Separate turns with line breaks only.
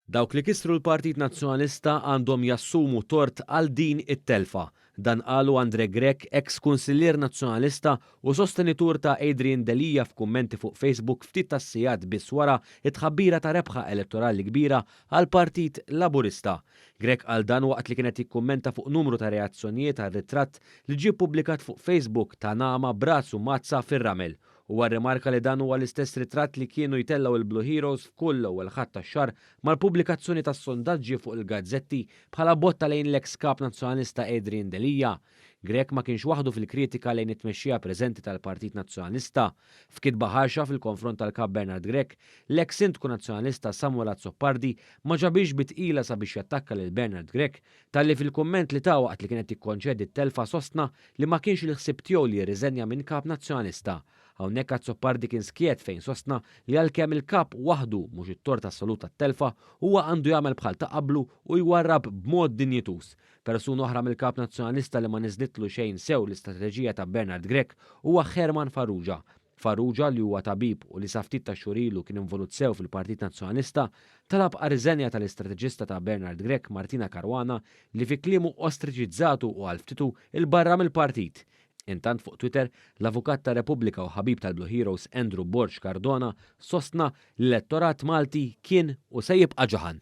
Dawk li kisru l-Partit Nazzjonalista għandhom jassumu tort għal din it-telfa. Dan qalu Andre Grech, ex-kunsillier nazzjonalista u sostenitur ta' Adrian Delija f'kummenti fuq Facebook ftit tas-sigħat biss wara it-tħabbira ta' rebħa elettorali kbira għal Partit Laburista. Grech għal dan waqt li kienet jikkummenta fuq numru ta' reazzjonijiet għal ritratt li ġie ppubblikat fuq Facebook ta' Nama b'razzu mazza fir-ramel. Huwa rrimarka li dan huwa l-istess ritratt li kienu jtellaw il-Blue Heroes f'kull ewwel ħadd tax-xahar mal-pubblikazzjoni tas-sondaġġi fuq il-gazzetti bħala botta lejn l-ex kap nazzjonalista Adrian Delija. Grech ma kienx waħdu fil-kritika lejn it-tmexxija preżenti tal-Partit Nazzjonalista. F'kitba ħarxa fil-konfront tal-kap Bernard Grech, l-ex sindku nazzjonalista Samuel Azzopardi ma ġabix bitqila sabiex jattakka lil Bernard Grech talli fil-kumment li ta' waqt li kienet tikkonċedi t-telfa sostna li ma kienx li ħsib tiegħu li jirriżenja minn kap nazzjonalista. Hawnhekk Azzopardi kien skiet fejn sostna li għalkemm il-kap waħdu mhux it-tort assolut tat-telfa huwa għandu jagħmel bħal ta' qablu u jwarrab b'mod dinjitus. Persuna oħra mill-kap nazzjonalista li ma niżlitlu xejn sew l-istrateġija ta' Bernard Grech huwa Herman Farrugia. Farrugia li huwa tabib u li saftit ta' xurilu kien involut sew fil-Partit Nazzjonalista talab għar-riżenja tal-istrateġista ta' Bernard Grech Martina Caruana li fi kliemu ostriċizzatu u għalftitu il-barra mill-partit. Intant fuq Twitter, l-avukat ta' Repubblika u ħabib tal-Blue Heroes Andrew Borg Cardona sostna l-elettorat Malti kien u se jibqa' ġaħan.